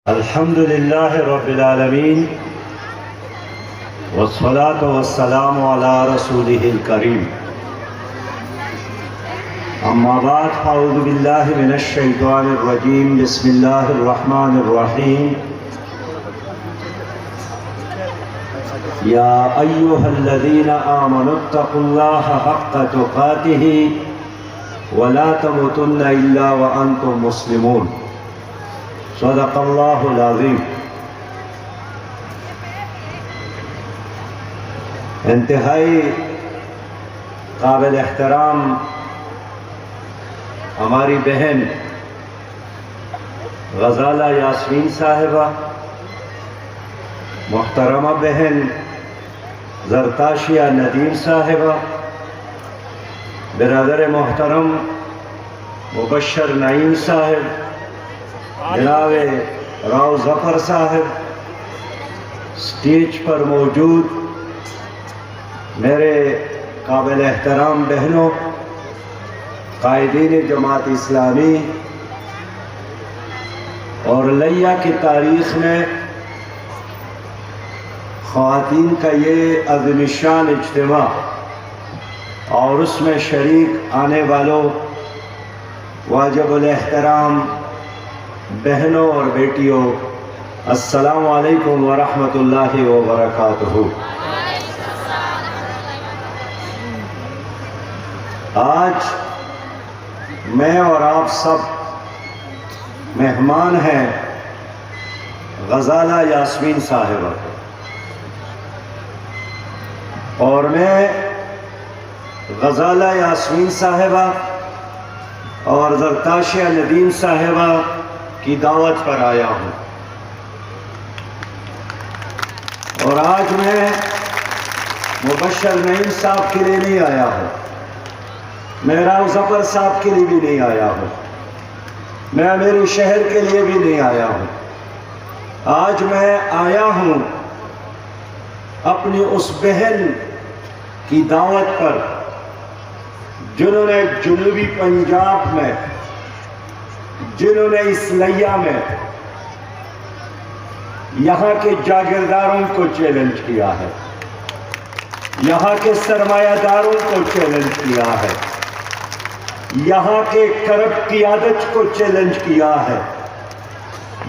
الحمد لله رب العالمين والصلاة والسلام على رسوله الكريم أما بعد فأعوذ بالله من الشيطان الرجيم بسم الله الرحمن الرحيم يا أيها الذين آمنوا اتقوا الله حق تقاته ولا تموتن إلا وأنتم مسلمون صدق اللہ العظیم۔ انتہائی قابل احترام ہماری بہن غزالہ یاسمین صاحبہ، محترمہ بہن زرتاشیہ ندیم صاحبہ، برادر محترم مبشر نعیم صاحب، جناب راؤ ظفر صاحب، سٹیج پر موجود میرے قابل احترام بہنوں، قائدین جماعت اسلامی، اور لیہ کی تاریخ میں خواتین کا یہ عظیم الشان اجتماع اور اس میں شریک آنے والوں واجب الاحترام بہنوں اور بیٹیوں، السلام علیکم ورحمۃ اللہ وبرکاتہ۔ آج میں اور آپ سب مہمان ہیں غزالہ یاسمین صاحبہ، اور میں غزالہ یاسمین صاحبہ اور زرتاشیہ ندیم صاحبہ کی دعوت پر آیا ہوں، اور آج میں مبشر نعیم صاحب کے لیے نہیں آیا ہوں، میں راؤ ظفر صاحب کے لیے بھی نہیں آیا ہوں، میں میرے شہر کے لیے بھی نہیں آیا ہوں۔ آج میں آیا ہوں اپنی اس بہن کی دعوت پر جنہوں نے جنوبی پنجاب میں، جنہوں نے اس لیہ میں یہاں کے جاگیرداروں کو چیلنج کیا ہے، یہاں کے سرمایہ داروں کو چیلنج کیا ہے، یہاں کے کرپٹ قیادت کو چیلنج کیا ہے،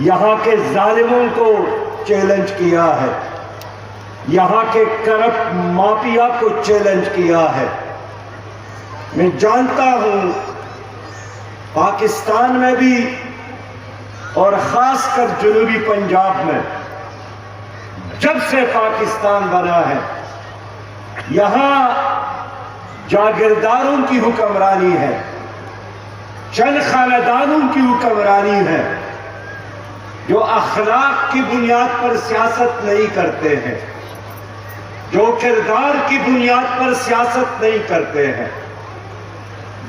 یہاں کے ظالموں کو چیلنج کیا ہے، یہاں کے کرپٹ مافیا کو چیلنج کیا ہے۔ میں جانتا ہوں پاکستان میں بھی اور خاص کر جنوبی پنجاب میں جب سے پاکستان بنا ہے، یہاں جاگیرداروں کی حکمرانی ہے، چند خاندانوں کی حکمرانی ہے جو اخلاق کی بنیاد پر سیاست نہیں کرتے ہیں، جو کردار کی بنیاد پر سیاست نہیں کرتے ہیں،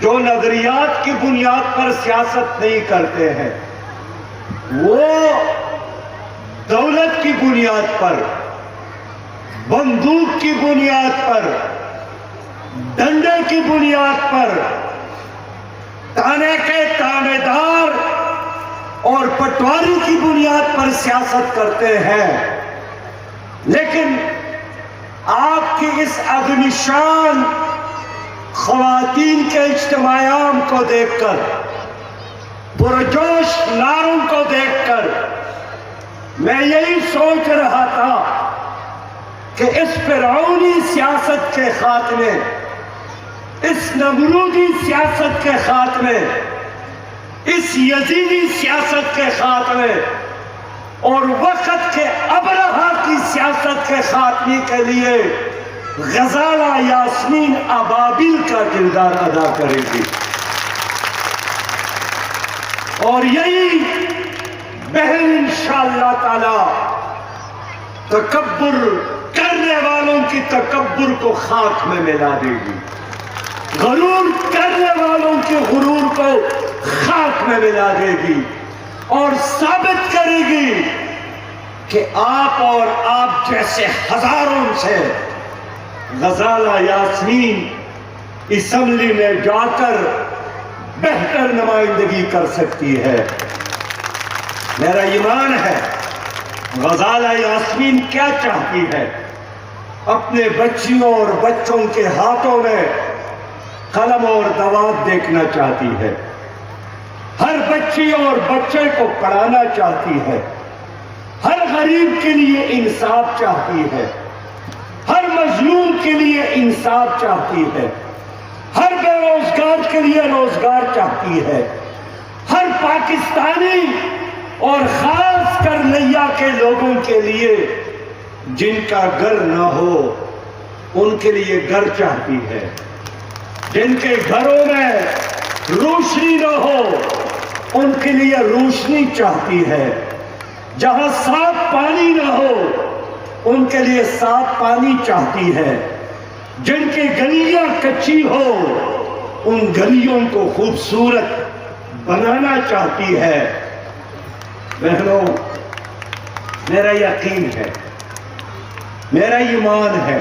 جو نظریات کی بنیاد پر سیاست نہیں کرتے ہیں، وہ دولت کی بنیاد پر، بندوق کی بنیاد پر، ڈنڈے کی بنیاد پر، تانے کے تانے دار اور پٹواری کی بنیاد پر سیاست کرتے ہیں۔ لیکن آپ کی اس عظیم الشان خواتین کے اجتماع عام کو دیکھ کر، پرجوش نعروں کو دیکھ کر میں یہی سوچ رہا تھا کہ اس فرعونی سیاست کے خاتمے، اس نمرودی سیاست کے خاتمے، اس یزیدی سیاست کے خاتمے اور وقت کے ابرہا کی سیاست کے خاتمے کے لیے غزالہ یاسمین ابابیل کا کردار ادا کرے گی، اور یہی بہن انشاءاللہ تعالی تکبر کرنے والوں کی تکبر کو خاک میں ملا دے گی، غرور کرنے والوں کے غرور کو خاک میں ملا دے گی، اور ثابت کرے گی کہ آپ اور آپ جیسے ہزاروں سے غزالہ یاسمین اسمبلی میں جا کر بہتر نمائندگی کر سکتی ہے۔ میرا ایمان ہے غزالہ یاسمین کیا چاہتی ہے؟ اپنے بچیوں اور بچوں کے ہاتھوں میں قلم اور دوات دیکھنا چاہتی ہے، ہر بچی اور بچے کو پڑھانا چاہتی ہے، ہر غریب کے لیے انصاف چاہتی ہے، ہر مظلوم کے لیے انصاف چاہتی ہے، ہر بے روزگار کے لیے روزگار چاہتی ہے، ہر پاکستانی اور خاص کر نیا کے لوگوں کے لیے جن کا گھر نہ ہو ان کے لیے گھر چاہتی ہے، جن کے گھروں میں روشنی نہ ہو ان کے لیے روشنی چاہتی ہے، جہاں صاف پانی نہ ہو ان کے لیے صاف پانی چاہتی ہے، جن کی گلیاں کچی ہو ان گلیوں کو خوبصورت بنانا چاہتی ہے۔ بہنوں، میرا یقین ہے، میرا ایمان ہے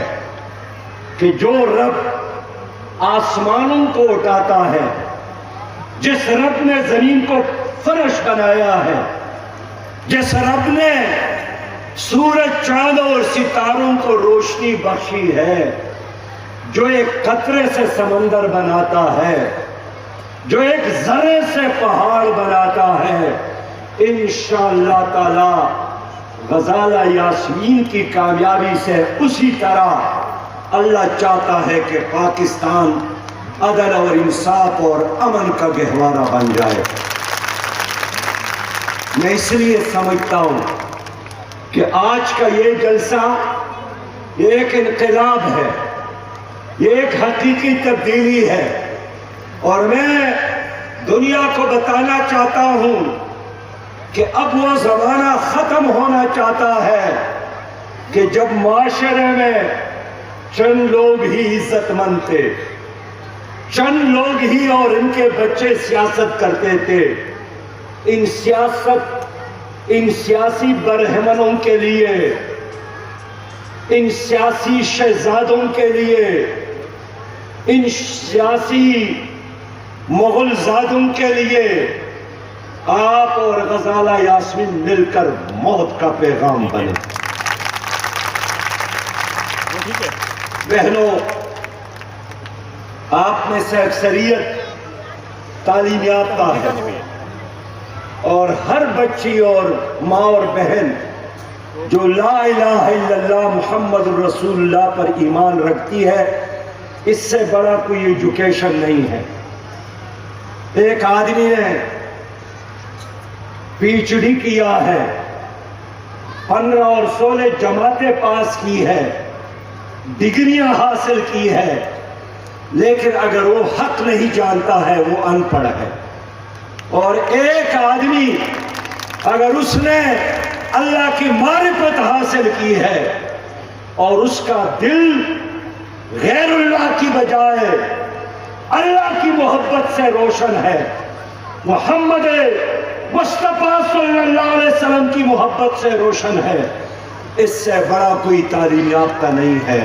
کہ جو رب آسمانوں کو اٹھاتا ہے، جس رب نے زمین کو فرش بنایا ہے، جس رب نے سورج چاند اور ستاروں کو روشنی بخشی ہے، جو ایک قطرے سے سمندر بناتا ہے، جو ایک ذرے سے پہاڑ بناتا ہے، انشاءاللہ تعالی غزالہ یاسمین کی کامیابی سے اسی طرح اللہ چاہتا ہے کہ پاکستان عدل اور انصاف اور امن کا گہوارہ بن جائے۔ میں اس لیے سمجھتا ہوں کہ آج کا یہ جلسہ یہ ایک انقلاب ہے، یہ ایک حقیقی تبدیلی ہے، اور میں دنیا کو بتانا چاہتا ہوں کہ اب وہ زمانہ ختم ہونا چاہتا ہے کہ جب معاشرے میں چند لوگ ہی عزت مند تھے، چند لوگ ہی اور ان کے بچے سیاست کرتے تھے۔ ان سیاسی برہمنوں کے لیے، ان سیاسی شہزادوں کے لیے، ان سیاسی مغل زادوں کے لیے آپ اور غزالہ یاسمین مل کر موت کا پیغام بنے۔ بہنوں، آپ میں سے اکثریت تعلیم یافتہ ہے، اور ہر بچی اور ماں اور بہن جو لا الہ الا اللہ محمد رسول اللہ پر ایمان رکھتی ہے، اس سے بڑا کوئی ایجوکیشن نہیں ہے۔ ایک آدمی نے پی ایچ ڈی کیا ہے، 15 اور 16 جماعتیں پاس کی ہے، ڈگریاں حاصل کی ہے، لیکن اگر وہ حق نہیں جانتا ہے وہ ان پڑھ ہے۔ اور ایک آدمی اگر اس نے اللہ کی معرفت حاصل کی ہے اور اس کا دل غیر اللہ کی بجائے اللہ کی محبت سے روشن ہے، محمد مصطفیٰ صلی اللہ علیہ وسلم کی محبت سے روشن ہے، اس سے بڑا کوئی تعلیم یافتہ نہیں ہے۔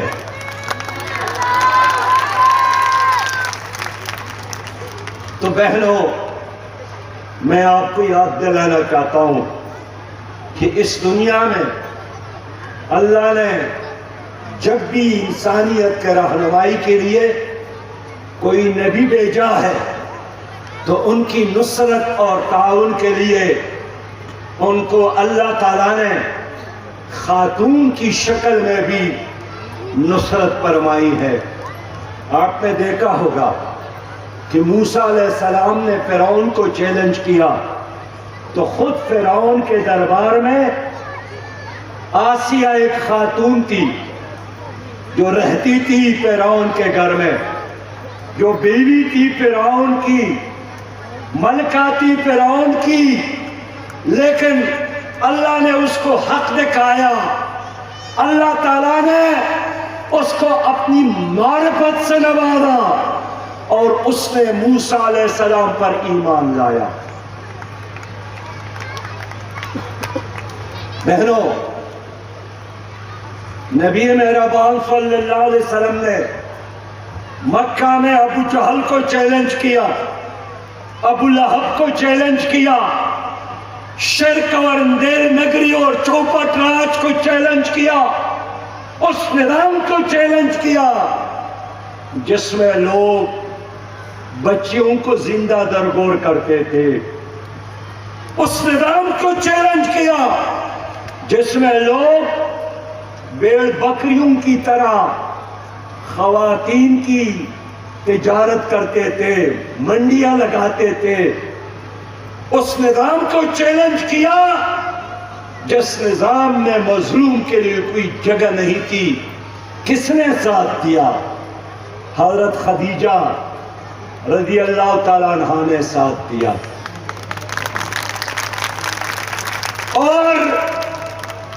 تو بہنوں، میں آپ کو یاد دلانا چاہتا ہوں کہ اس دنیا میں اللہ نے جب بھی انسانیت کے رہنمائی کے لیے کوئی نبی بھیجا ہے تو ان کی نصرت اور تعاون کے لیے ان کو اللہ تعالیٰ نے خاتون کی شکل میں بھی نصرت فرمائی ہے۔ آپ نے دیکھا ہوگا کہ موسیٰ علیہ السلام نے فرعون کو چیلنج کیا تو خود فرعون کے دربار میں آسیہ ایک خاتون تھی جو رہتی تھی فرعون کے گھر میں، جو بیوی تھی فرعون کی، ملکہ تھی فرعون کی، لیکن اللہ نے اس کو حق دکھایا، اللہ تعالیٰ نے اس کو اپنی معرفت سے نوازا اور اس نے موسیٰ علیہ السلام پر ایمان لایا۔ بہنوں، نبی مہربان صلی اللہ علیہ وسلم نے مکہ میں ابو جہل کو چیلنج کیا، ابو لہب کو چیلنج کیا، شرک اور اندھیر نگری اور چوپٹ راج کو چیلنج کیا، اس نظام کو چیلنج کیا جس میں لوگ بچیوں کو زندہ درگور کرتے تھے، اس نظام کو چیلنج کیا جس میں لوگ بیڑ بکریوں کی طرح خواتین کی تجارت کرتے تھے، منڈیاں لگاتے تھے، اس نظام کو چیلنج کیا جس نظام میں مظلوم کے لیے کوئی جگہ نہیں تھی۔ کس نے ساتھ دیا؟ حضرت خدیجہ رضی اللہ تعالیٰ عنہا نے ساتھ دیا۔ اور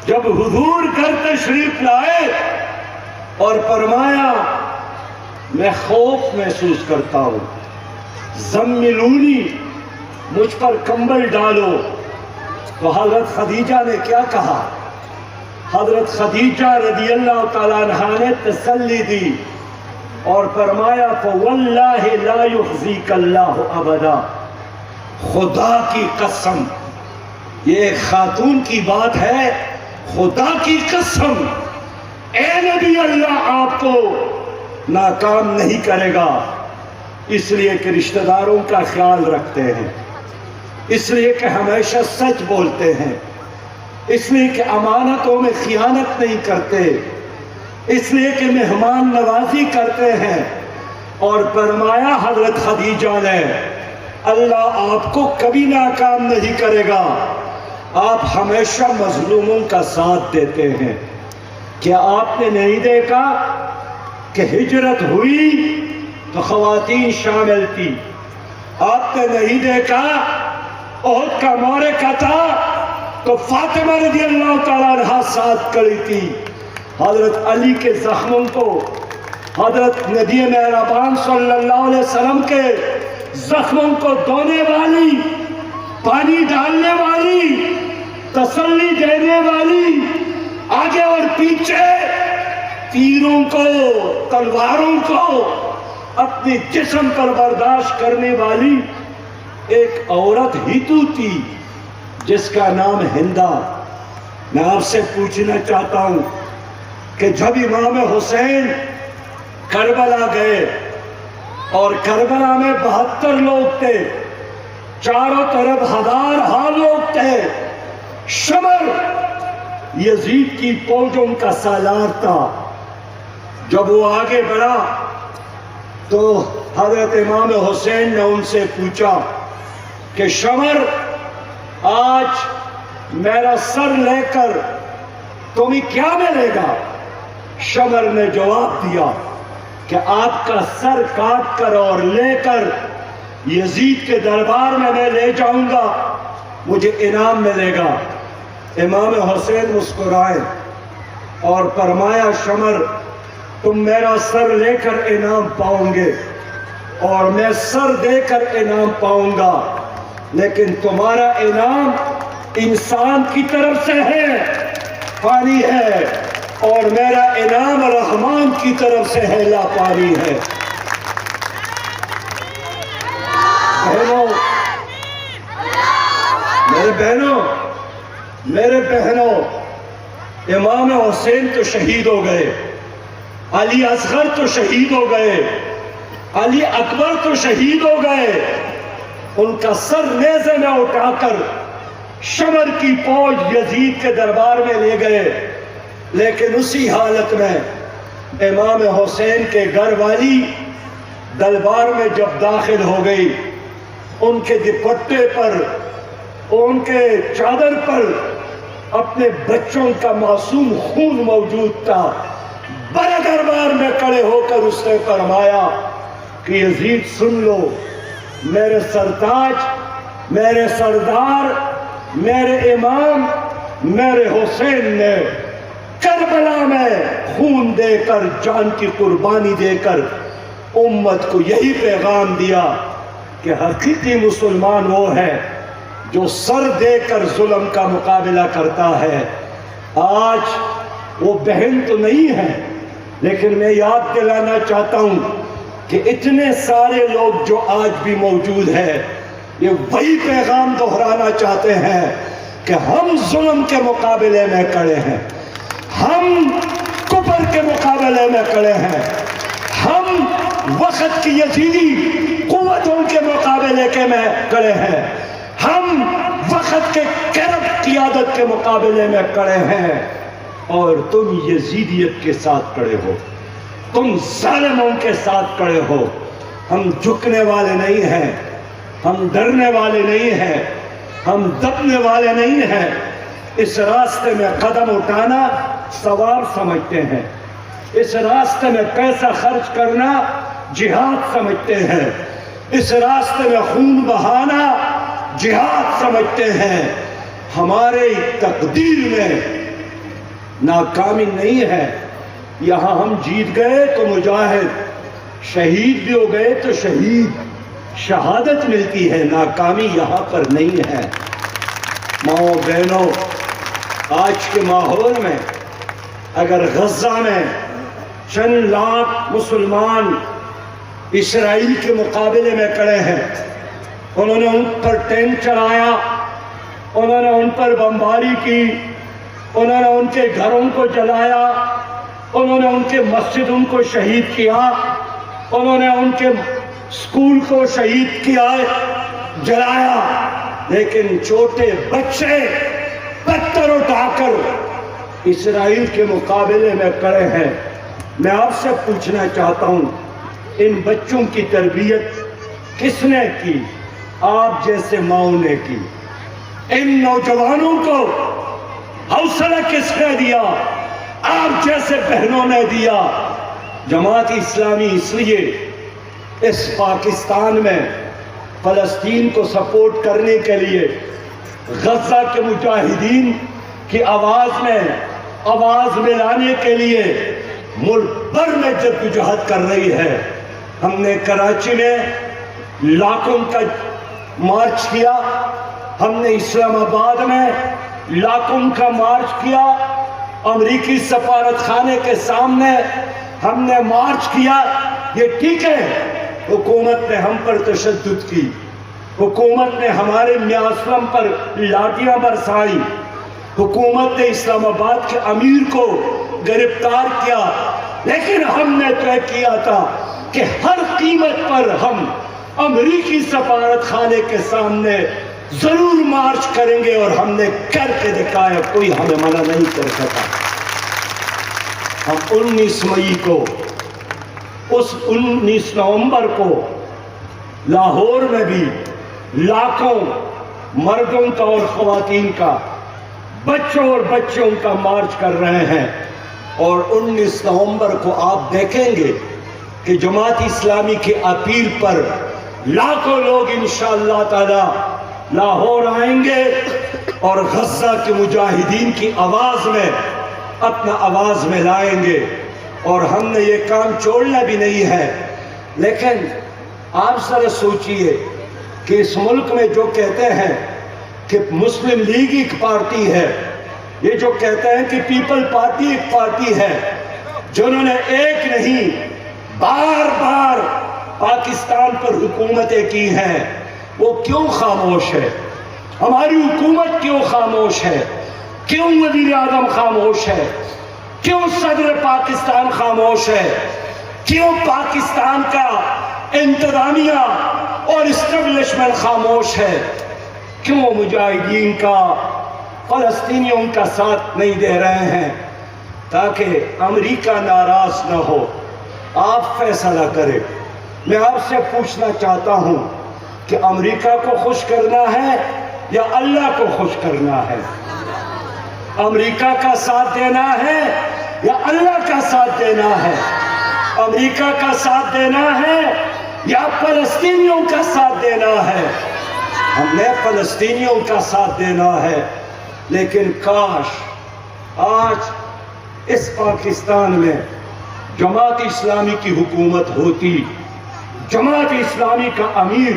جب حضور گھر تشریف لائے اور فرمایا میں خوف محسوس کرتا ہوں، زملونی، مجھ پر کمبل ڈالو، تو حضرت خدیجہ نے کیا کہا؟ حضرت خدیجہ رضی اللہ تعالیٰ عنہا نے تسلی دی اور فرمایا فواللہ لا یخزیک اللہ ابدا، خدا کی قسم، یہ ایک خاتون کی بات ہے، خدا کی قسم اے نبی اللہ آپ کو ناکام نہیں کرے گا، اس لیے کہ رشتہ داروں کا خیال رکھتے ہیں، اس لیے کہ ہمیشہ سچ بولتے ہیں، اس لیے کہ امانتوں میں خیانت نہیں کرتے، اس لیے کہ مہمان نوازی کرتے ہیں۔ اور فرمایا حضرت خدیجہ نے اللہ آپ کو کبھی ناکام نہیں کرے گا، آپ ہمیشہ مظلوموں کا ساتھ دیتے ہیں۔ کیا آپ نے نہیں دیکھا کہ ہجرت ہوئی تو خواتین شامل تھی؟ آپ نے نہیں دیکھا احد کا معرکہ تھا تو فاطمہ رضی اللہ تعالیٰ عنہا ساتھ کھڑی تھی، حضرت علی کے زخموں کو، حضرت نبی مہربان صلی اللہ علیہ وسلم کے زخموں کو دھونے والی، پانی ڈالنے والی، تسلی دینے والی، آگے اور پیچھے تیروں کو، تلواروں کو اپنے جسم پر برداشت کرنے والی ایک عورت ہی تو تھی جس کا نام ہندا۔ میں آپ سے پوچھنا چاہتا ہوں کہ جب امام حسین کربلا گئے اور کربلا میں 72 لوگ تھے، چاروں طرف ہزار لوگ تھے، شمر یزید کی فوجوں کا سالار تھا، جب وہ آگے بڑھا تو حضرت امام حسین نے ان سے پوچھا کہ شمر آج میرا سر لے کر تمہیں کیا ملے گا؟ شمر نے جواب دیا کہ آپ کا سر کاٹ کر اور لے کر یزید کے دربار میں لے جاؤں گا، مجھے انعام ملے گا۔ امام حسین مسکرائے اور فرمایا شمر تم میرا سر لے کر انعام پاؤں گے اور میں سر دے کر انعام پاؤں گا، لیکن تمہارا انعام انسان کی طرف سے ہے، پانی ہے، اور میرا انعام رحمان کی طرف سے ہے، لا پانی ہے۔ میرے بہنوں، امام حسین تو شہید ہو گئے، علی اصغر تو شہید ہو گئے، علی اکبر تو شہید ہو گئے، ان کا سر نیزے میں اٹھا کر شمر کی فوج یزید کے دربار میں لے گئے، لیکن اسی حالت میں امام حسین کے گھر والی دربار میں جب داخل ہو گئی، ان کے دوپٹے پر، ان کے چادر پر اپنے بچوں کا معصوم خون موجود تھا۔ بڑے دربار میں کھڑے ہو کر اس نے فرمایا کہ یزید سن لو، میرے سرتاج، میرے سردار، میرے امام، میرے حسین نے کربلا میں خون دے کر، جان کی قربانی دے کر امت کو یہی پیغام دیا کہ حقیقی مسلمان وہ ہے جو سر دے کر ظلم کا مقابلہ کرتا ہے۔ آج وہ بہن تو نہیں ہے، لیکن میں یاد دلانا چاہتا ہوں کہ اتنے سارے لوگ جو آج بھی موجود ہیں، یہ وہی پیغام دہرانا چاہتے ہیں کہ ہم ظلم کے مقابلے میں کھڑے ہیں، ہم کفر کے مقابلے میں کھڑے ہیں، ہم وقت کی یزیدی قوتوں کے مقابلے میں کھڑے ہیں، ہم وقت کے کرپٹ قیادت کے مقابلے میں کھڑے ہیں، اور تم یزیدیت کے ساتھ کھڑے ہو، تم ظالموں کے ساتھ کھڑے ہو۔ ہم جھکنے والے نہیں ہیں، ہم ڈرنے والے نہیں ہیں، ہم دبنے والے نہیں ہیں۔ اس راستے میں قدم اٹھانا ثواب سمجھتے ہیں، اس راستے میں پیسہ خرچ کرنا جہاد سمجھتے ہیں، اس راستے میں خون بہانا جہاد سمجھتے ہیں۔ ہمارے تقدیر میں ناکامی نہیں ہے، یہاں ہم جیت گئے تو مجاہد، شہید بھی ہو گئے تو شہید، شہادت ملتی ہے، ناکامی یہاں پر نہیں ہے۔ ماؤں بہنوں، آج کے ماحول میں اگر غزہ میں چند لاکھ مسلمان اسرائیل کے مقابلے میں کھڑے ہیں، انہوں نے ان پر ٹینک چلایا، انہوں نے ان پر بمباری کی، انہوں نے ان کے گھروں کو جلایا، انہوں نے ان کے مسجدوں کو شہید کیا، انہوں نے ان کے اسکول کو شہید کیا، جلایا، لیکن چھوٹے بچے پتھر اٹھا کر اسرائیل کے مقابلے میں کھڑے ہیں۔ میں آپ سے پوچھنا چاہتا ہوں، ان بچوں کی تربیت کس نے کی؟ آپ جیسے ماؤں نے کی۔ ان نوجوانوں کو حوصلہ کس نے دیا؟ آپ جیسے بہنوں نے دیا۔ جماعت اسلامی اس لیے اس پاکستان میں فلسطین کو سپورٹ کرنے کے لیے غزہ کے مجاہدین کی آواز ملانے کے لیے ملک بھر میں جدوجہد کر رہی ہے۔ ہم نے کراچی میں لاکھوں کا مارچ کیا، ہم نے اسلام آباد میں لاکھوں کا مارچ کیا، امریکی سفارت خانے کے سامنے ہم نے مارچ کیا۔ یہ ٹھیک ہے، حکومت نے ہم پر تشدد کی، حکومت نے ہمارے میاں اسلم پر لاٹیاں برسائی، حکومت نے اسلام آباد کے امیر کو گرفتار کیا، لیکن ہم نے طے کیا تھا کہ ہر قیمت پر ہم امریکی سفارت خانے کے سامنے ضرور مارچ کریں گے، اور ہم نے کر کے دکھایا، کوئی ہمیں منع نہیں کر سکا۔ ہم 19 مئی کو، اس 19 نومبر کو لاہور میں بھی لاکھوں مردوں کا اور خواتین کا، بچوں اور بچوں کا مارچ کر رہے ہیں، اور 19 نومبر کو آپ دیکھیں گے کہ جماعت اسلامی کی اپیل پر لاکھوں لوگ انشاءاللہ تعالی لاہور آئیں گے، اور غزہ کے مجاہدین کی آواز میں اپنا آواز میں لائیں گے۔ اور ہم نے یہ کام چھوڑنا بھی نہیں ہے۔ لیکن آپ ذرا سوچئے کہ اس ملک میں جو کہتے ہیں کہ مسلم لیگ ایک پارٹی ہے، یہ جو کہتے ہیں کہ پیپل پارٹی ایک پارٹی ہے، جنہوں نے ایک نہیں بار بار پاکستان پر حکومتیں کی ہیں، وہ کیوں خاموش ہے؟ ہماری حکومت کیوں خاموش ہے؟ کیوں وزیر اعظم خاموش ہے؟ کیوں صدر پاکستان خاموش ہے؟ کیوں پاکستان کا انتظامیہ اور اسٹیبلشمنٹ خاموش ہے؟ کیوں مجاہدین کا، فلسطینیوں کا ساتھ نہیں دے رہے ہیں؟ تاکہ امریکہ ناراض نہ ہو۔ آپ فیصلہ کریں۔ میں آپ سے پوچھنا چاہتا ہوں کہ امریکہ کو خوش کرنا ہے یا اللہ کو خوش کرنا ہے؟ امریکہ کا ساتھ دینا ہے یا اللہ کا ساتھ دینا ہے؟ امریکہ کا ساتھ دینا ہے یا فلسطینیوں کا ساتھ دینا ہے؟ ہم نے فلسطینیوں کا ساتھ دینا ہے، لیکن کاش آج اس پاکستان میں جماعت اسلامی کی حکومت ہوتی، جماعت اسلامی کا امیر،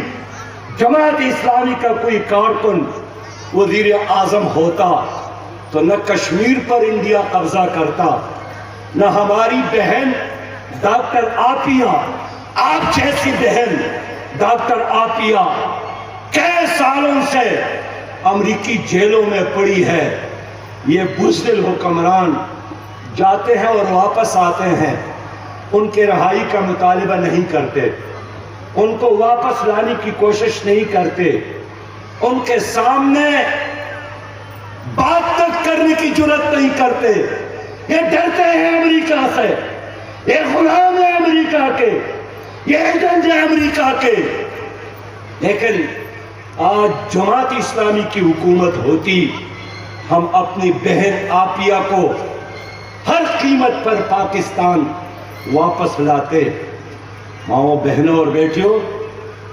جماعت اسلامی کا کوئی کارکن وزیر اعظم ہوتا، تو نہ کشمیر پر انڈیا قبضہ کرتا، نہ ہماری بہن ڈاکٹر عافیہ، آپ جیسی بہن ڈاکٹر عافیہ کئی سالوں سے امریکی جیلوں میں پڑی ہے۔ یہ بزدل حکمران جاتے ہیں اور واپس آتے ہیں، ان کے رہائی کا مطالبہ نہیں کرتے، ان کو واپس لانے کی کوشش نہیں کرتے، ان کے سامنے بات تک کرنے کی جرات نہیں کرتے۔ یہ ڈرتے ہیں امریکہ سے، یہ غلام ہے امریکہ کے، یہ ایجنٹ ہے امریکہ کے۔ لیکن آج جماعت اسلامی کی حکومت ہوتی، ہم اپنی بہن آپیہ کو ہر قیمت پر پاکستان واپس لاتے۔ ماؤں، بہنوں اور بیٹیوں،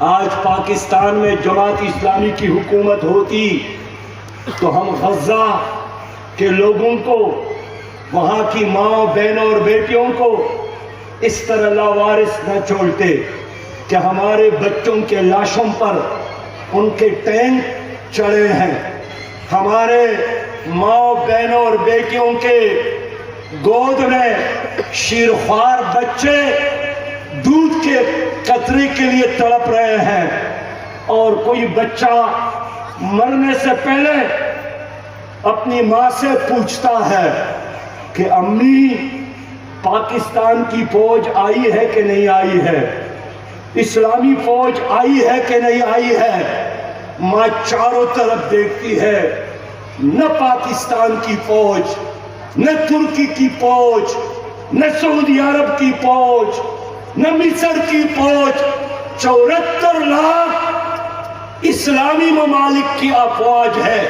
آج پاکستان میں جماعت اسلامی کی حکومت ہوتی تو ہم غزہ کے لوگوں کو، وہاں کی ماؤں، بہنوں اور بیٹیوں کو اس طرح لاوارث نہ چھوڑتے کہ ہمارے بچوں کے لاشوں پر ان کے ٹینک چڑھے ہیں، ہمارے ماں بہنوں اور بیٹیوں کے گود میں شیرخوار بچے دودھ کے قطرے کے لیے تڑپ رہے ہیں، اور کوئی بچہ مرنے سے پہلے اپنی ماں سے پوچھتا ہے کہ امی پاکستان کی فوج آئی ہے کہ نہیں آئی ہے، اسلامی فوج آئی ہے کہ نہیں آئی ہے۔ ماں چاروں طرف دیکھتی ہے، نہ پاکستان کی فوج، نہ ترکی کی فوج، نہ سعودی عرب کی فوج، نہ مصر کی فوج۔ 74 لاکھ اسلامی ممالک کی افواج ہے،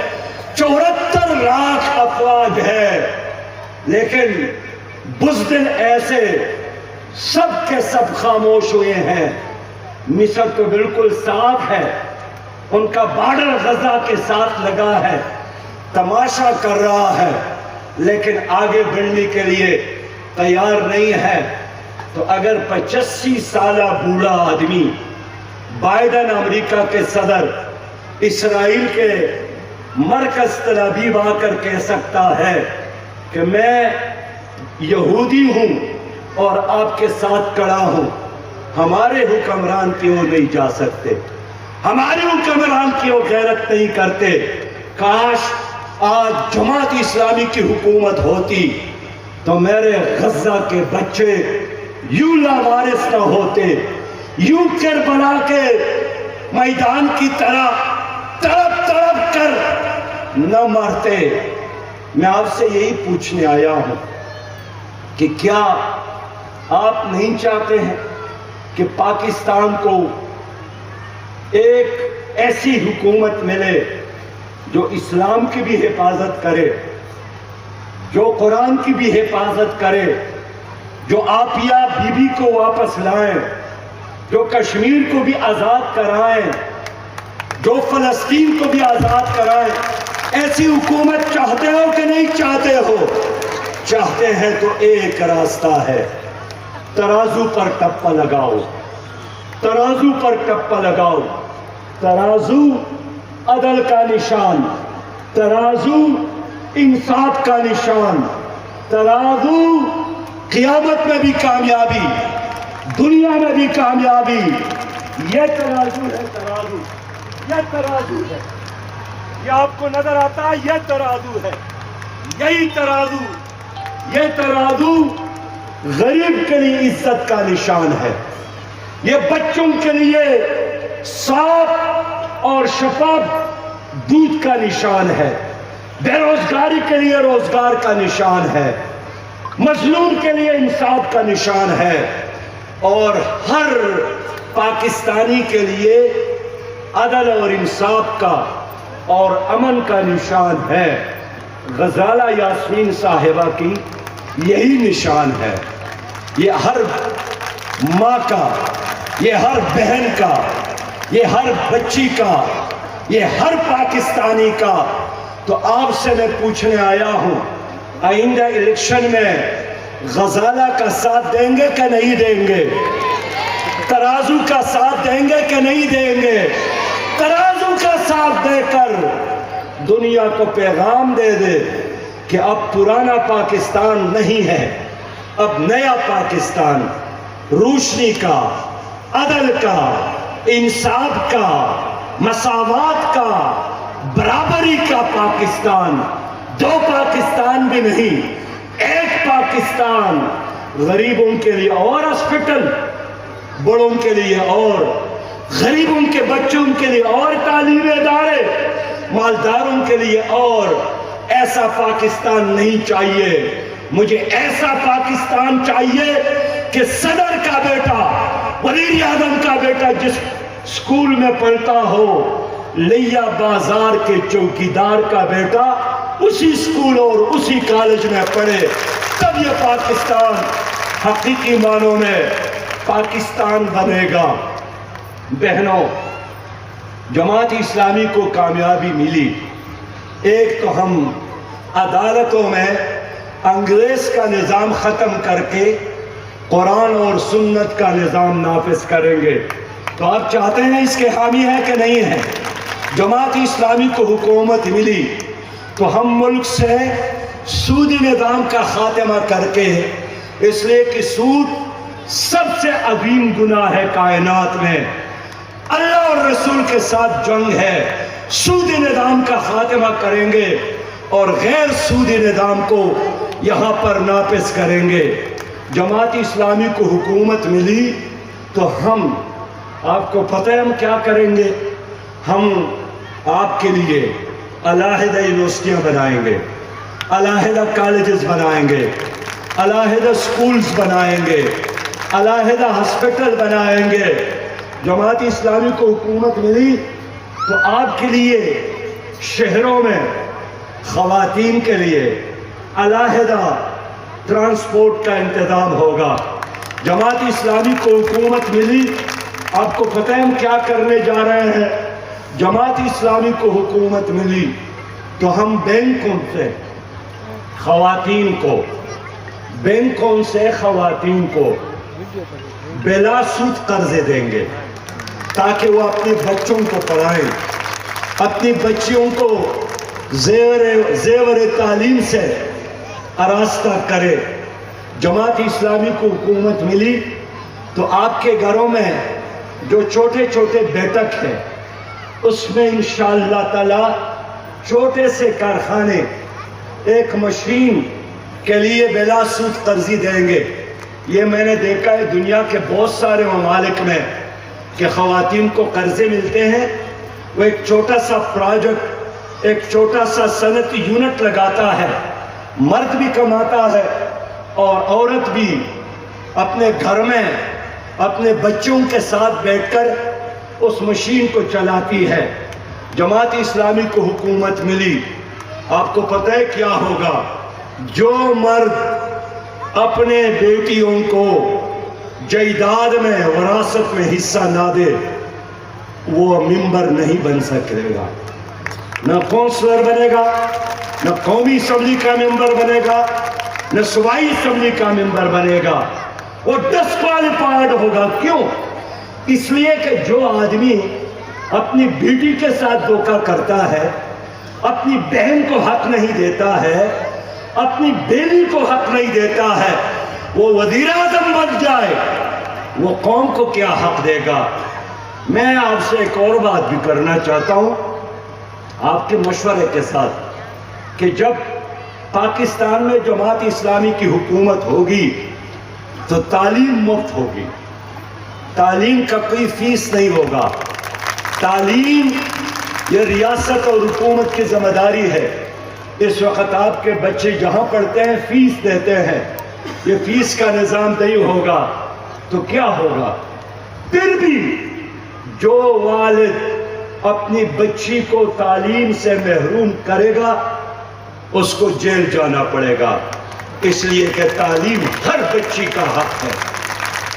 74 لاکھ افواج ہے، لیکن بزدل ایسے سب کے سب خاموش ہوئے ہیں۔ مصر تو بالکل صاف ہے، ان کا بارڈر غزہ کے ساتھ لگا ہے، تماشا کر رہا ہے، لیکن آگے بڑھنے کے لیے تیار نہیں ہے۔ تو اگر 85 سالہ بوڑھا آدمی بائیڈن امریکہ کے صدر اسرائیل کے مرکز تل ابیب آ کر کہہ سکتا ہے کہ میں یہودی ہوں اور آپ کے ساتھ کھڑا ہوں، ہمارے حکمران کیوں نہیں جا سکتے؟ ہمارے حکمران کیوں غیرت نہیں کرتے؟ کاش آج جماعت اسلامی کی حکومت ہوتی تو میرے غزہ کے بچے یوں لاوارث نہ ہوتے، یوں کربلا کے میدان کی طرح تڑپ تڑپ کر نہ مرتے۔ میں آپ سے یہی پوچھنے آیا ہوں کہ کیا آپ نہیں چاہتے ہیں کہ پاکستان کو ایک ایسی حکومت ملے جو اسلام کی بھی حفاظت کرے، جو قرآن کی بھی حفاظت کرے، جو آپیہ بی بی کو واپس لائیں، جو کشمیر کو بھی آزاد کرائیں، جو فلسطین کو بھی آزاد کرائیں؟ ایسی حکومت چاہتے ہو کہ نہیں چاہتے ہو؟ چاہتے ہیں تو ایک راستہ ہے، ترازو پر ٹپا لگاؤ، ترازو پر ٹپا لگاؤ۔ ترازو عدل کا نشان، ترازو انصاف کا نشان، ترازو قیامت میں بھی کامیابی، دنیا میں بھی کامیابی۔ یہ ترازو ہے، ترازو، یہ ترازو ہے، یہ آپ کو نظر آتا ہے، یہ ترازو ہے، یہی ترازو، یہ ترازو غریب کے لیے عزت کا نشان ہے، یہ بچوں کے لیے صاف اور شفاف دودھ کا نشان ہے، بے روزگاری کے لیے روزگار کا نشان ہے، مظلوم کے لیے انصاف کا نشان ہے، اور ہر پاکستانی کے لیے عدل اور انصاف کا اور امن کا نشان ہے۔ غزالہ یاسمین صاحبہ کی یہی نشان ہے، یہ ہر ماں کا، یہ ہر بہن کا، یہ ہر بچی کا، یہ ہر پاکستانی کا۔ تو آپ سے میں پوچھنے آیا ہوں، آئندہ الیکشن میں غزالہ کا ساتھ دیں گے کہ نہیں دیں گے؟ ترازو کا ساتھ دیں گے کہ نہیں دیں گے؟ ترازو کا ساتھ دے کر دنیا کو پیغام دے دے کہ اب پرانا پاکستان نہیں ہے، اب نیا پاکستان روشنی کا، عدل کا، انصاف کا، مساوات کا، برابری کا پاکستان، دو پاکستان بھی نہیں، ایک پاکستان، غریبوں کے لیے اور ہاسپٹل، بڑوں کے لیے اور، غریبوں کے بچوں کے لیے اور تعلیمی ادارے، مالداروں کے لیے اور۔ ایسا پاکستان نہیں چاہیے، مجھے ایسا پاکستان چاہیے کہ صدر کا بیٹا، وزیر اعظم کا بیٹا جس اسکول میں پڑھتا ہو، لیا بازار کے چوکیدار کا بیٹا اسی اسکول اور اسی کالج میں پڑھے، تب یہ پاکستان حقیقی معنوں میں پاکستان بنے گا۔ بہنوں، جماعت اسلامی کو کامیابی ملی۔ ایک تو ہم عدالتوں میں انگریز کا نظام ختم کر کے قرآن اور سنت کا نظام نافذ کریں گے۔ تو آپ چاہتے ہیں اس کے حامی ہیں کہ نہیں ہیں؟ جماعت اسلامی کو حکومت ملی تو ہم ملک سے سودی نظام کا خاتمہ کر کے، اس لیے کہ سود سب سے عظیم گناہ ہے کائنات میں، اللہ اور رسول کے ساتھ جنگ ہے، سودی نظام کا خاتمہ کریں گے اور غیر سودی نظام کو یہاں پر نافذ کریں گے۔ جماعت اسلامی کو حکومت ملی تو ہم، آپ کو پتہ ہے ہم کیا کریں گے؟ ہم آپ کے لیے علیحدہ یونیورسٹیاں بنائیں گے، علیحدہ کالجز بنائیں گے، علیحدہ سکولز بنائیں گے، علیحدہ ہسپتال بنائیں گے۔ جماعت اسلامی کو حکومت ملی تو آپ کے لیے شہروں میں خواتین کے لیے علیحدہ ٹرانسپورٹ کا انتظام ہوگا۔ جماعت اسلامی کو حکومت ملی، آپ کو پتہ ہے ہم کیا کرنے جا رہے ہیں؟ جماعت اسلامی کو حکومت ملی تو ہم بینکوں سے خواتین کو بلا سود قرضے دیں گے تاکہ وہ اپنے بچوں کو پڑھائیں، اپنی بچیوں کو زیور تعلیم سے آراستہ کرے۔ جماعت اسلامی کو حکومت ملی تو آپ کے گھروں میں جو چھوٹے چھوٹے بیٹک ہیں اس میں انشاءاللہ تعالی چھوٹے سے کارخانے ایک مشین کے لیے بلا سود قرضی دیں گے۔ یہ میں نے دیکھا ہے دنیا کے بہت سارے ممالک میں کہ خواتین کو قرضے ملتے ہیں، وہ ایک چھوٹا سا پروجیکٹ، ایک چھوٹا سا صنعتی یونٹ لگاتا ہے، مرد بھی کماتا ہے اور عورت بھی اپنے گھر میں اپنے بچوں کے ساتھ بیٹھ کر اس مشین کو چلاتی ہے۔ جماعت اسلامی کو حکومت ملی، آپ کو پتہ ہے کیا ہوگا؟ جو مرد اپنے بیٹیوں کو جائیداد میں، وراثت میں حصہ نہ دے وہ ممبر نہیں بن سکے گا، نہ کونسلر بنے گا، نہ قومی اسمبلی کا ممبر بنے گا، نہ صوبائی اسمبلی کا ممبر بنے گا، وہ ڈسکوالیفائڈ ہوگا۔ کیوں؟ اس لیے کہ جو آدمی اپنی بیٹی کے ساتھ دھوکہ کرتا ہے، اپنی بہن کو حق نہیں دیتا ہے، اپنی بیوی کو حق نہیں دیتا ہے، وہ وزیر اعظم بن جائے، وہ قوم کو کیا حق دے گا؟ میں آپ سے ایک اور بات بھی کرنا چاہتا ہوں آپ کے مشورے کے ساتھ کہ جب پاکستان میں جماعت اسلامی کی حکومت ہوگی تو تعلیم مفت ہوگی، تعلیم کا کوئی فیس نہیں ہوگا۔ تعلیم یہ ریاست اور حکومت کی ذمہ داری ہے۔ اس وقت آپ کے بچے جہاں پڑھتے ہیں فیس دیتے ہیں، یہ فیس کا نظام نہیں ہوگا تو کیا ہوگا؟ پھر بھی جو والد اپنی بچی کو تعلیم سے محروم کرے گا اس کو جیل جانا پڑے گا، اس لیے کہ تعلیم ہر بچی کا حق ہے،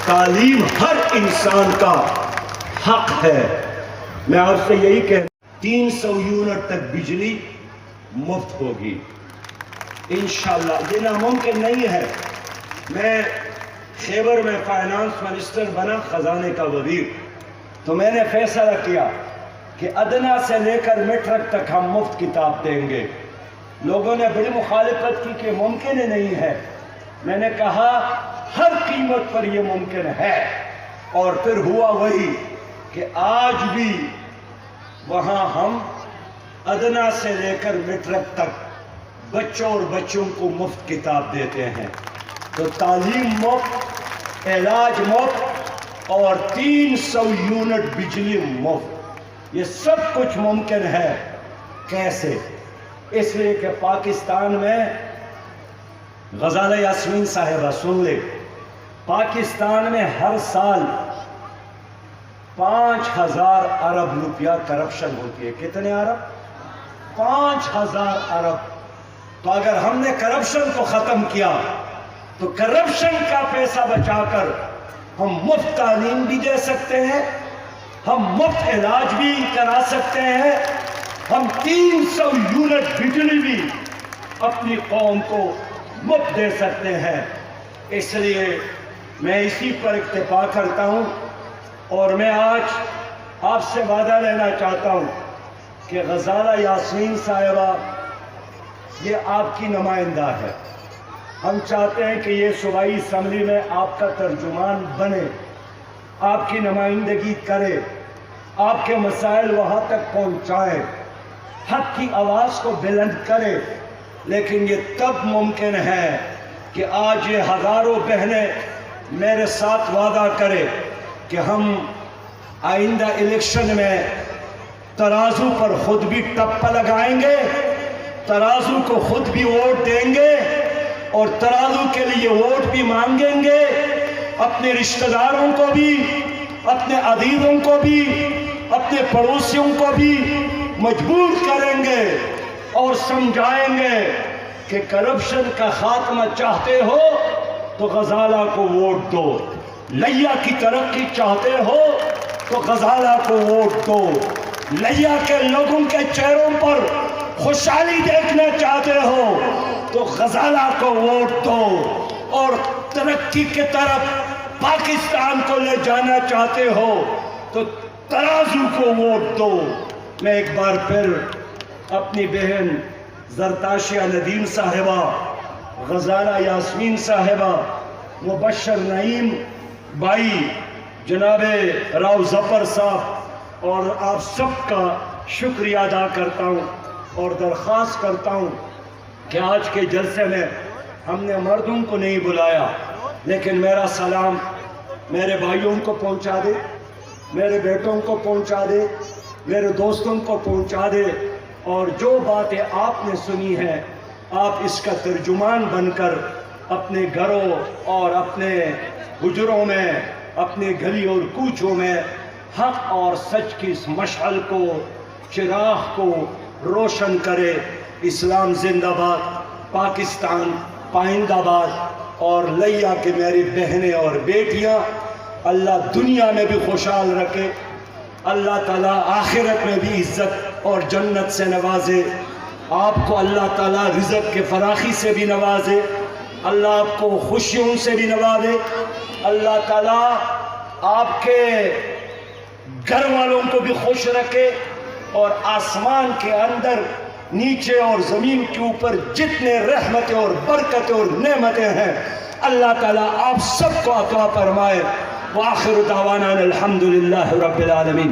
تعلیم ہر انسان کا حق ہے۔ میں آپ سے یہی کہتا ہوں 300 یونٹ تک بجلی مفت ہوگی انشاءاللہ۔ یہ ناممکن نہیں ہے۔ میں خیبر میں فائنانس منسٹر بنا، خزانے کا وزیر، تو میں نے فیصلہ کیا کہ ادنا سے لے کر میٹرک تک ہم مفت کتاب دیں گے۔ لوگوں نے بڑی مخالفت کی کہ ممکن ہی نہیں ہے۔ میں نے کہا ہر قیمت پر یہ ممکن ہے، اور پھر ہوا وہی کہ آج بھی وہاں ہم ادنا سے لے کر میٹرک تک بچوں اور بچوں کو مفت کتاب دیتے ہیں. تو تعلیم مفت، علاج مفت اور 300 یونٹ بجلی مفت. یہ سب کچھ ممکن ہے. کیسے؟ اس لیے کہ پاکستان میں غزالہ یاسمین صاحبہ سن لے، پاکستان میں ہر سال 5000 ارب روپیہ کرپشن ہوتی ہے. کتنے ارب؟ 5000 ارب. تو اگر ہم نے کرپشن کو ختم کیا تو کرپشن کا پیسہ بچا کر ہم مفت تعلیم بھی دے سکتے ہیں، ہم مفت علاج بھی کرا سکتے ہیں، ہم 300 یونٹ بجلی بھی اپنی قوم کو مفت دے سکتے ہیں. اس لیے میں اسی پر اکتفا کرتا ہوں اور میں آج آپ سے وعدہ لینا چاہتا ہوں کہ غزالہ یاسمین صاحبہ یہ آپ کی نمائندہ ہے. ہم چاہتے ہیں کہ یہ صوبائی اسمبلی میں آپ کا ترجمان بنے، آپ کی نمائندگی کرے، آپ کے مسائل وہاں تک پہنچائے، حق کی آواز کو بلند کرے. لیکن یہ تب ممکن ہے کہ آج یہ ہزاروں بہنیں میرے ساتھ وعدہ کرے کہ ہم آئندہ الیکشن میں ترازو پر خود بھی ٹپا لگائیں گے، ترازو کو خود بھی ووٹ دیں گے اور ترازو کے لیے ووٹ بھی مانگیں گے. اپنے رشتہ داروں کو بھی، اپنے عزیزوں کو بھی، اپنے پڑوسیوں کو بھی مجبور کریں گے اور سمجھائیں گے کہ کرپشن کا خاتمہ چاہتے ہو تو غزالہ کو ووٹ دو، لیا کی ترقی چاہتے ہو تو غزالہ کو ووٹ دو، لیا کے لوگوں کے چہروں پر خوشحالی دیکھنا چاہتے ہو تو غزالہ کو ووٹ دو، اور ترقی کی طرف پاکستان کو لے جانا چاہتے ہو تو ترازو کو ووٹ دو. میں ایک بار پھر اپنی بہن زرتاشیہ ندیم صاحبہ، غزالہ یاسمین صاحبہ، مبشر نعیم بھائی، جناب راؤ ظفر صاحب اور آپ سب کا شکریہ ادا کرتا ہوں اور درخواست کرتا ہوں کہ آج کے جلسے میں ہم نے مردوں کو نہیں بلایا، لیکن میرا سلام میرے بھائیوں کو پہنچا دے، میرے بیٹوں کو پہنچا دے، میرے دوستوں کو پہنچا دے، اور جو باتیں آپ نے سنی ہیں آپ اس کا ترجمان بن کر اپنے گھروں اور اپنے حجروں میں، اپنے گلی اور کوچوں میں حق اور سچ کی اس مشعل کو، چراغ کو روشن کرے. اسلام زندہ باد، پاکستان پائندہ باد. اور لیا کہ میری بہنیں اور بیٹیاں اللہ دنیا میں بھی خوشحال رکھے، اللہ تعالیٰ آخرت میں بھی عزت اور جنت سے نوازے. آپ کو اللہ تعالیٰ رزق کے فراخی سے بھی نوازے، اللہ آپ کو خوشیوں سے بھی نوازے. اللہ تعالیٰ آپ کے گھر والوں کو بھی خوش رکھے، اور آسمان کے اندر، نیچے اور زمین کے اوپر جتنے رحمتیں اور برکتیں اور نعمتیں ہیں اللہ تعالیٰ آپ سب کو عطا فرمائے. وآخر دعوانا الحمدللہ رب العالمین.